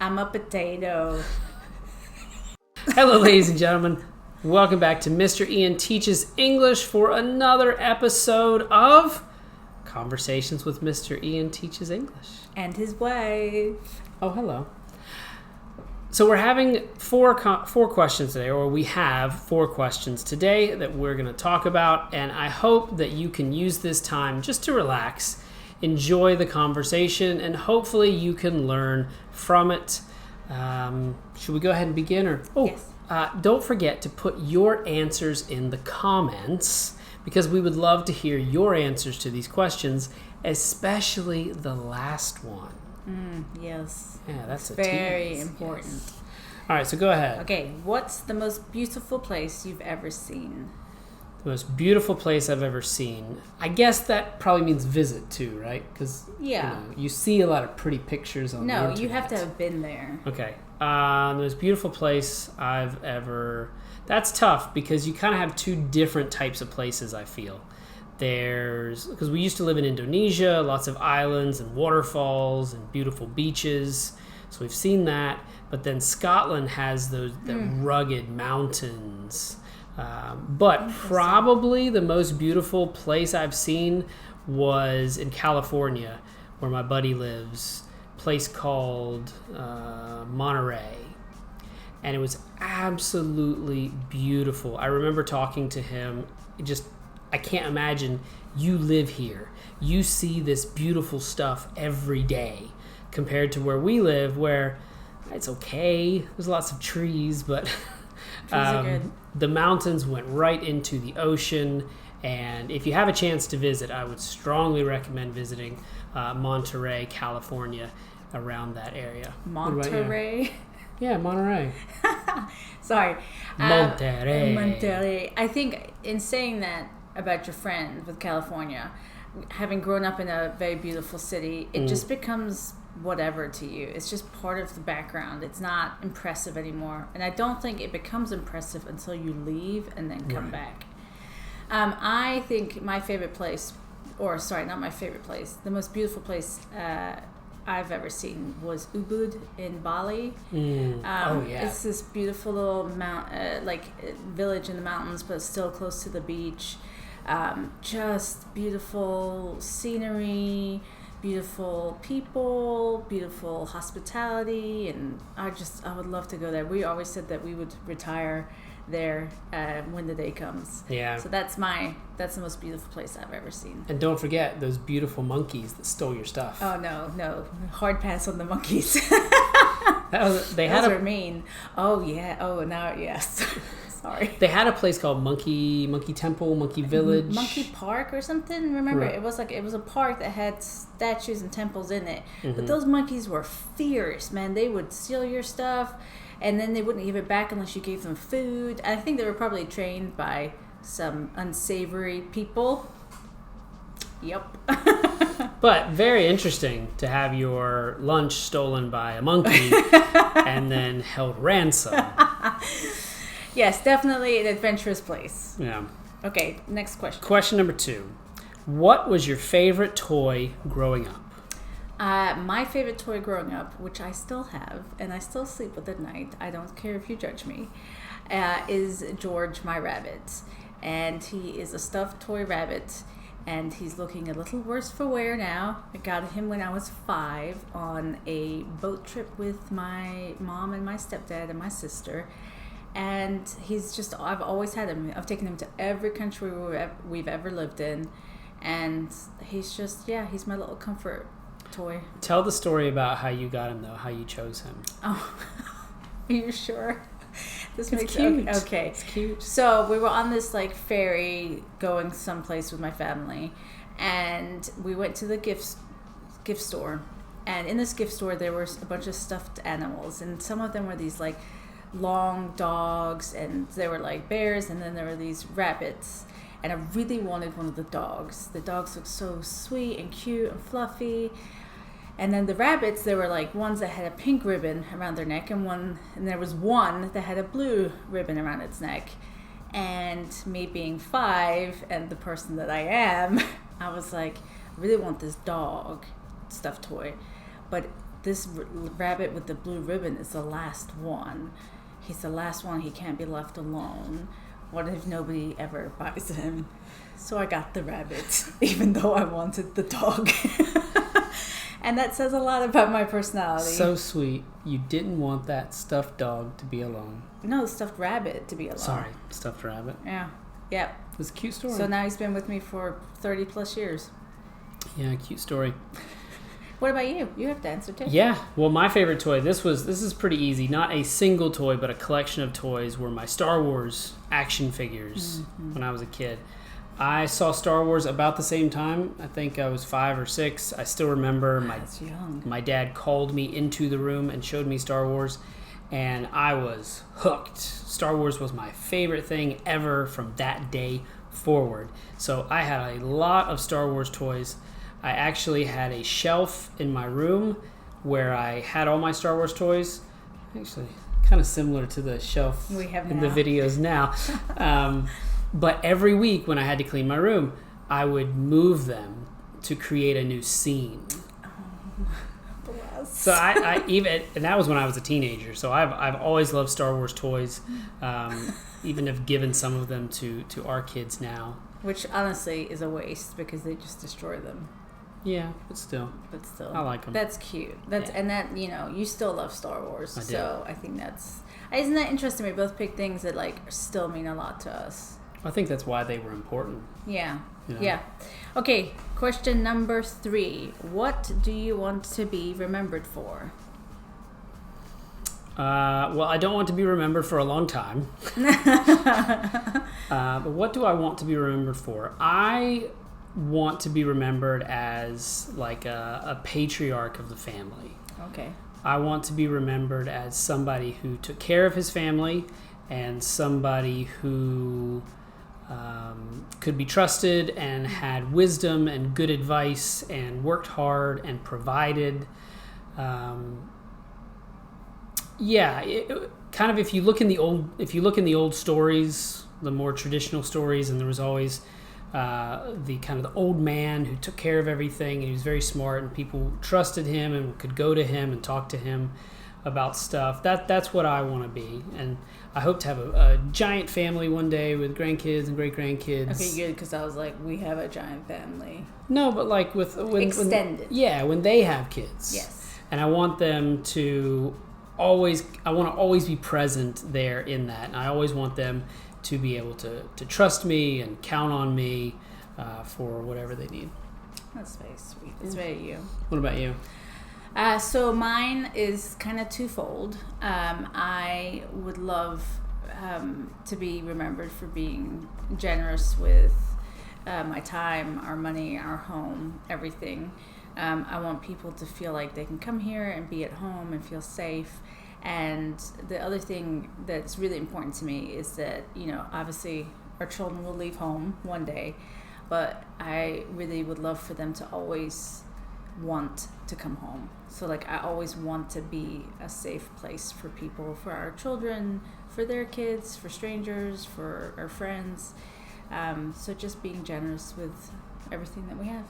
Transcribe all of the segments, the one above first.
I'm a potato. Hello, ladies and gentlemen. Welcome back to Mr. Ian Teaches English for another episode of Conversations with Mr. Ian Teaches English. And his wife. Oh, hello. So we're having four questions today, or we have four questions today that we're going to talk about, and I hope that you can use this time just to relax, enjoy the conversation, and hopefully you can learn from it. Should we go ahead and begin? Yes. Don't forget to put your answers in the comments because we would love to hear your answers to these questions, especially the last one. Yes. Yeah, that's very tease. important. Yes. All right, so go ahead. Okay, what's the most beautiful place you've ever seen? The most beautiful place I've ever seen. I guess that probably means visit too, right? Because you see a lot of pretty pictures on the internet. No, you have to have been there. Okay. The most beautiful place I've ever... That's tough because you kind of have two different types of places, I feel. Because we used to live in Indonesia, lots of islands and waterfalls and beautiful beaches. So we've seen that. But then Scotland has the rugged mountains. But probably the most beautiful place I've seen was in California, where my buddy lives. A place called Monterey. And it was absolutely beautiful. I remember talking to him. I can't imagine you live here. You see this beautiful stuff every day compared to where we live, where it's okay. There's lots of trees, but Trees are good. The mountains went right into the ocean. And if you have a chance to visit, I would strongly recommend visiting Monterey, California, around that area. Monterey? Yeah, Monterey. Sorry. Monterey. Monterey. I think in saying that about your friend with California, having grown up in a very beautiful city, it just becomes whatever to you. It's just part of the background. It's not impressive anymore. And I don't think it becomes impressive until you leave and then come back. I think my favorite place, not my favorite place, the most beautiful place I've ever seen was Ubud in Bali. It's this beautiful little village in the mountains, but still close to the beach. Just beautiful scenery, beautiful people, beautiful hospitality, and I would love to go there. We always said that we would retire there when the day comes. Yeah. So that's the most beautiful place I've ever seen. And don't forget those beautiful monkeys that stole your stuff. Oh no, hard pass on the monkeys. Those are mean. Oh yeah. Oh now yes. Sorry. They had a place called Monkey Temple, Monkey Village, Monkey Park or something. Remember, right. It was a park that had statues and temples in it. But those monkeys were fierce, man. They would steal your stuff, and then they wouldn't give it back unless you gave them food. I think they were probably trained by some unsavory people. Yep. But very interesting to have your lunch stolen by a monkey and then held ransom. Yes, definitely an adventurous place. Yeah. Okay, next question. Question number 2. What was your favorite toy growing up? My favorite toy growing up, which I still have, and I still sleep with at night, I don't care if you judge me, is George, my rabbit. And he is a stuffed toy rabbit, and he's looking a little worse for wear now. I got him when I was 5 on a boat trip with my mom and my stepdad and my sister. And I've always had him. I've taken him to every country we've ever lived in. And he's my little comfort toy. Tell the story about how you got him, though, how you chose him. Oh, are you sure? It's cute. Okay. It's cute. So we were on this ferry going someplace with my family. And we went to the gift store. And in this gift store, there were a bunch of stuffed animals. And some of them were these long dogs, and there were bears, and then there were these rabbits, and I really wanted one of the dogs. The dogs looked so sweet and cute and fluffy. And then the rabbits, there were ones that had a pink ribbon around their neck, and there was one that had a blue ribbon around its neck. And me being 5 and the person that I am, I was I really want this dog stuffed toy. But this rabbit with the blue ribbon is the last one. He's the last one. He can't be left alone. What if nobody ever buys him? So I got the rabbit, even though I wanted the dog. And that says a lot about my personality. So sweet. You didn't want that stuffed dog to be alone. No, the stuffed rabbit to be alone. Sorry, stuffed rabbit. Yeah. Yeah. It was a cute story. So now he's been with me for 30 plus years. Yeah, cute story. What about you? You have to answer too. Yeah. Well, my favorite toy, this is pretty easy. Not a single toy, but a collection of toys were my Star Wars action figures when I was a kid. I saw Star Wars about the same time. I think I was 5 or 6. I still remember my dad called me into the room and showed me Star Wars, and I was hooked. Star Wars was my favorite thing ever from that day forward. So I had a lot of Star Wars toys. I actually had a shelf in my room where I had all my Star Wars toys. Actually, kind of similar to the shelf we have in now. The videos now. But every week when I had to clean my room, I would move them to create a new scene. Bless. So I even, and that was when I was a teenager. So I've always loved Star Wars toys. Even have given some of them to our kids now. Which honestly is a waste because they just destroy them. Yeah, but still, I like them. That's cute. And that, you still love Star Wars. I do. So I think isn't that interesting? We both pick things that still mean a lot to us. I think that's why they were important. Yeah. You know? Yeah. Okay, question number 3. What do you want to be remembered for? Well, I don't want to be remembered for a long time. But what do I want to be remembered for? I want to be remembered as like a patriarch of the family. Okay. I want to be remembered as somebody who took care of his family and somebody who could be trusted and had wisdom and good advice and worked hard and provided. Kind of if you look in the old stories, the more traditional stories, and there was always the kind of the old man who took care of everything, and he was very smart, and people trusted him and could go to him and talk to him about stuff. That's what I want to be, and I hope to have a giant family one day with grandkids and great grandkids. Okay, good, because I was like, we have a giant family. No, but like when extended. When they have kids. Yes. And I want them to always be present there in that, and I always want them to be able to trust me and count on me for whatever they need. That's very sweet. That's very you. What about you? So mine is kind of twofold. I would love to be remembered for being generous with my time, our money, our home, everything. I want people to feel like they can come here and be at home and feel safe. And the other thing that's really important to me is that, obviously our children will leave home one day, but I really would love for them to always want to come home. So I always want to be a safe place for people, for our children, for their kids, for strangers, for our friends. So just being generous with everything that we have.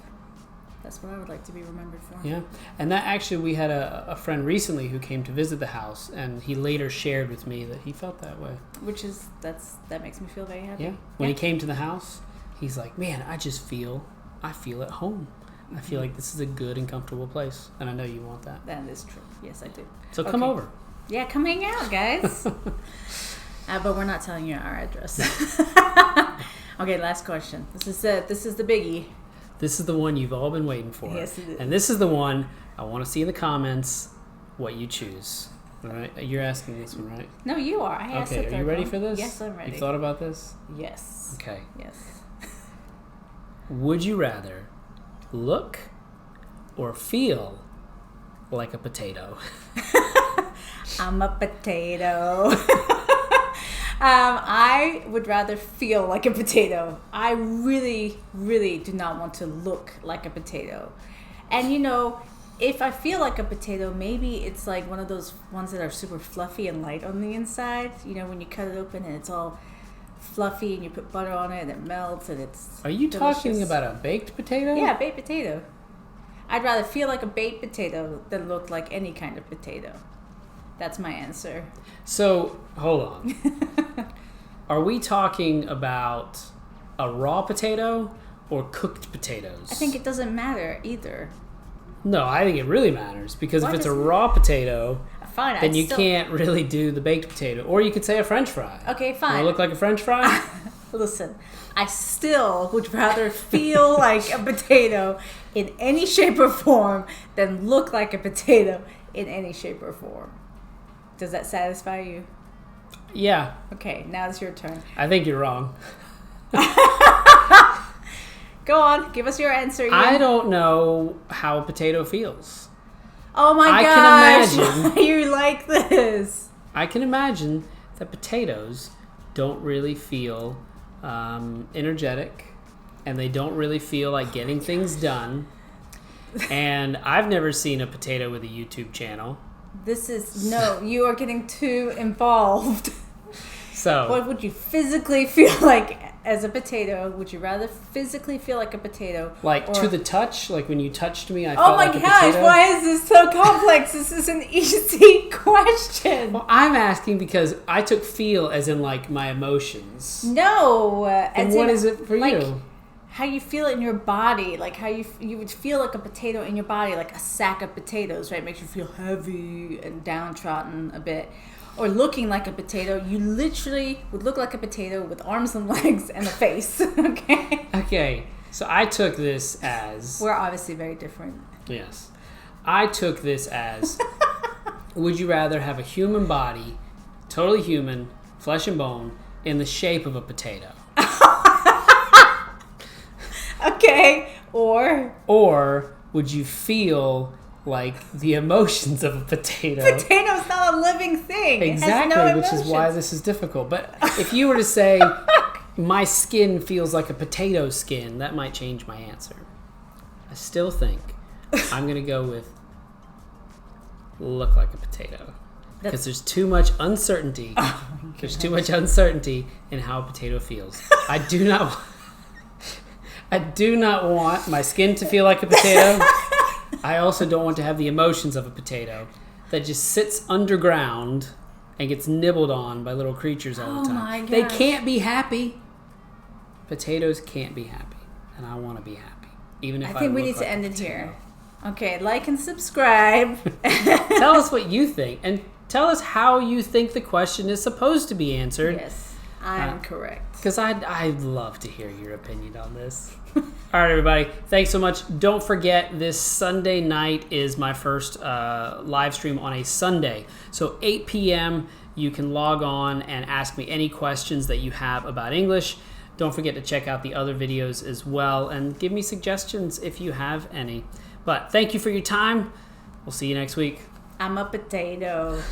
That's what I would like to be remembered for. Yeah, and that actually, we had a friend recently who came to visit the house, and he later shared with me that he felt that way. That makes me feel very happy. Yeah, when he came to the house, he's like, man, I feel at home. I feel like this is a good and comfortable place, and I know you want that. That is true. Yes, I do. So come over. Yeah, come hang out, guys. But we're not telling you our address. Okay, last question. This is the biggie. This is the one you've all been waiting for. Yes, it is. And this is the one I want to see in the comments what you choose. All right? You're asking this one, right? No, you are. I asked the Okay, are third you ready one. for this? Yes, I'm ready. You thought about this? Yes. Okay. Yes. Would you rather look or feel like a potato? I'm a potato. I would rather feel like a potato. I really, really do not want to look like a potato. And if I feel like a potato, maybe it's like one of those ones that are super fluffy and light on the inside. When you cut it open and it's all fluffy and you put butter on it and it melts and it's Are you delicious. talking about a baked potato? Yeah, baked potato. I'd rather feel like a baked potato than look like any kind of potato. That's my answer. So, hold on. Are we talking about a raw potato or cooked potatoes? I think it doesn't matter either. No, I think it really matters because Why if it's a does it- raw potato, Fine, then I'd you still... can't really do the baked potato. Or you could say a French fry. Okay, Do fine. I look like a French fry? Listen, I still would rather feel like a potato in any shape or form than look like a potato in any shape or form. Does that satisfy you? Yeah, Okay, now it's your turn. I think you're wrong. Go on, give us your answer. Ian. I don't know how a potato feels. Oh my I gosh, can imagine. why you like this? I can imagine that potatoes don't really feel energetic, and they don't really feel like getting things done. And I've never seen a potato with a YouTube channel. This is, no, you are getting too involved. So What would you physically feel like as a potato? Would you rather physically feel like a potato? like or- to the touch, like when you touched me, I Oh felt my like a gosh, potato. why is this so complex? This is an easy question. Well, I'm asking because I took feel as in like my emotions. No. And what is it for you? How you feel it in your body, like how you would feel like a potato in your body, like a sack of potatoes, right? Makes you feel heavy and downtrodden a bit. Or looking like a potato, you literally would look like a potato with arms and legs and a face. Okay. Okay, so I took this as We're obviously very different. yes. I took this as would you rather have a human body, totally human, flesh and bone, in the shape of a potato? Okay. Or would you feel like the emotions of a potato? potato's not a living thing. Exactly, It has no which is why emotions. this is difficult. But if you were to say, my skin feels like a potato skin, that might change my answer. I still think I'm going to go with look like a potato. Because there's too much uncertainty. There's too much uncertainty in how a potato feels. I do not want my skin to feel like a potato. I also don't want to have the emotions of a potato that just sits underground and gets nibbled on by little creatures all the Oh time. my They gosh. can't be happy. Potatoes can't be happy, and I want to be happy, even if I think we look need to like a end it potato. here. Okay, like and subscribe. Tell us what you think, and tell us how you think the question is supposed to be answered. Yes, I'm correct. Because I'd love to hear your opinion on this. All right, everybody. Thanks so much. Don't forget, this Sunday night is my first live stream on a Sunday. So 8 p.m., you can log on and ask me any questions that you have about English. Don't forget to check out the other videos as well and give me suggestions if you have any. But thank you for your time. We'll see you next week. I'm a potato.